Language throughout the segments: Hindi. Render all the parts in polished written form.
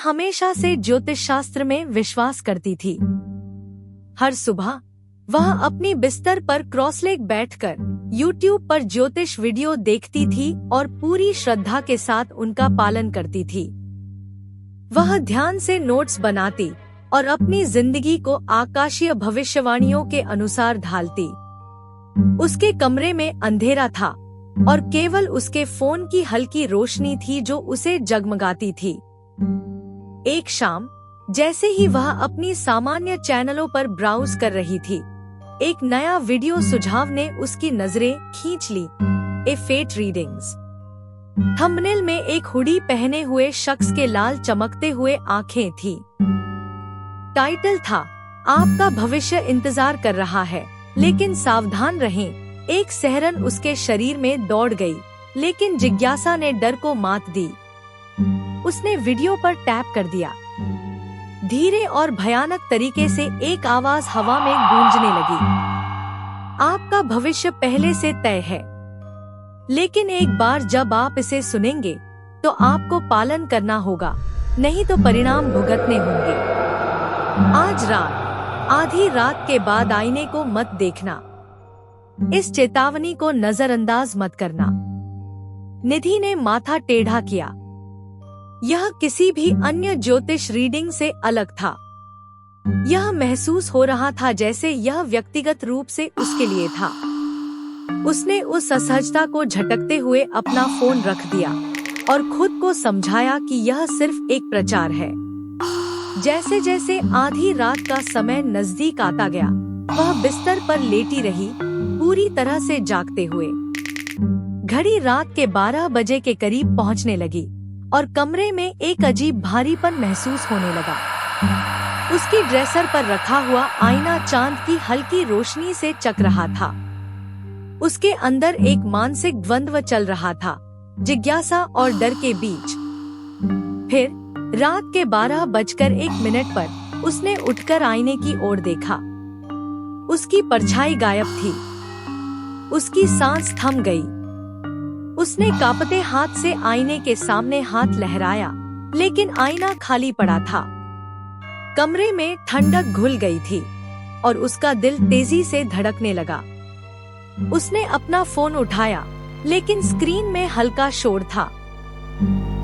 हमेशा से ज्योतिष शास्त्र में विश्वास करती थी। हर सुबह वह अपनी बिस्तर पर क्रॉसलेग बैठकर YouTube पर ज्योतिष वीडियो देखती थी और पूरी श्रद्धा के साथ उनका पालन करती थी। वह ध्यान से नोट्स बनाती और अपनी जिंदगी को आकाशीय भविष्यवाणियों के अनुसार ढालती। उसके कमरे में अंधेरा था और केवल उसके फोन की हल्की रोशनी थी जो उसे जगमगाती थी। एक शाम जैसे ही वह अपनी सामान्य चैनलों पर ब्राउज कर रही थी, एक नया वीडियो सुझाव ने उसकी नजरें खींच ली। A fate readings. थंबनेल में एक हुडी पहने हुए शख्स के लाल चमकते हुए आंखें थी। टाइटल था, आपका भविष्य इंतजार कर रहा है, लेकिन सावधान रहें। एक सिहरन उसके शरीर में दौड़ गई, लेकिन जिज्ञासा ने डर को मात दी। उसने वीडियो पर टैप कर दिया। धीरे और भयानक तरीके से एक आवाज हवा में गूंजने लगी। आपका भविष्य पहले से तय है, लेकिन एक बार जब आप इसे सुनेंगे तो आपको पालन करना होगा, नहीं तो परिणाम भुगतने होंगे। आज रात, आधी रात के बाद आईने को मत देखना। इस चेतावनी को नजरअंदाज मत करना। निधि ने माथा टेढ़ा किया। यह किसी भी अन्य ज्योतिष रीडिंग से अलग था। यह महसूस हो रहा था जैसे यह व्यक्तिगत रूप से उसके लिए था। उसने उस असहजता को झटकते हुए अपना फोन रख दिया और खुद को समझाया कि यह सिर्फ एक प्रचार है। जैसे जैसे आधी रात का समय नजदीक आता गया, वह बिस्तर पर लेटी रही, पूरी तरह से जागते हुए। घड़ी रात के 12 बजे के करीब पहुंचने लगी और कमरे में एक अजीब भारीपन महसूस होने लगा। उसकी ड्रेसर पर रखा हुआ आईना चांद की हल्की रोशनी से चक रहा था। उसके अंदर एक मानसिक द्वंद्व चल रहा था, जिज्ञासा और डर के बीच। फिर रात के 12:01 पर उसने उठकर आईने की ओर देखा। उसकी परछाई गायब थी। उसकी सांस थम गई। उसने कांपते हाथ से आईने के सामने हाथ लहराया, लेकिन आईना खाली पड़ा था। कमरे में ठंडक घुल गई थी और उसका दिल तेजी से धड़कने लगा। उसने अपना फोन उठाया, लेकिन स्क्रीन में हल्का शोर था।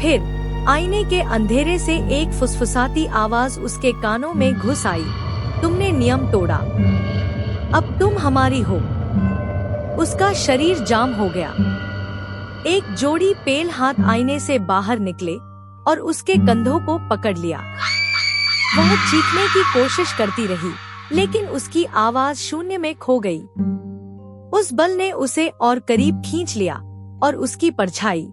फिर आईने के अंधेरे से एक फुसफुसाती आवाज उसके कानों में घुस आई, तुमने नियम तोड़ा, अब तुम हमारी हो। उसका शरीर जाम हो गया। एक जोड़ी पेल हाथ आईने से बाहर निकले और उसके कंधों को पकड़ लिया। वह चीखने की कोशिश करती रही, लेकिन उसकी आवाज शून्य में खो गई। उस बल ने उसे और करीब खींच लिया और उसकी परछाई,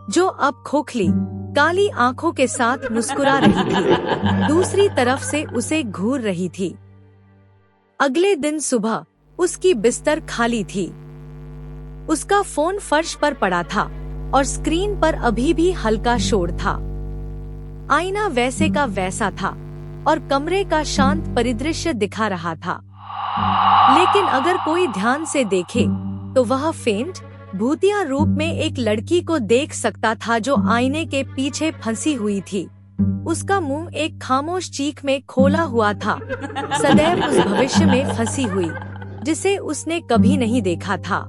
जो अब खोखली काली आंखों के साथ मुस्कुरा रही थी, दूसरी तरफ से उसे घूर रही थी। अगले दिन सुबह उसकी बिस्तर खाली थी। उसका फोन फर्श पर पड़ा था और स्क्रीन पर अभी भी हल्का शोर था। आईना वैसे का वैसा था और कमरे का शांत परिदृश्य दिखा रहा था। लेकिन अगर कोई ध्यान से देखे तो वह फेंट भूतिया रूप में एक लड़की को देख सकता था जो आईने के पीछे फंसी हुई थी। उसका मुंह एक खामोश चीख में खोला हुआ था, सदैव उस भविष्य में फंसी हुई जिसे उसने कभी नहीं देखा था।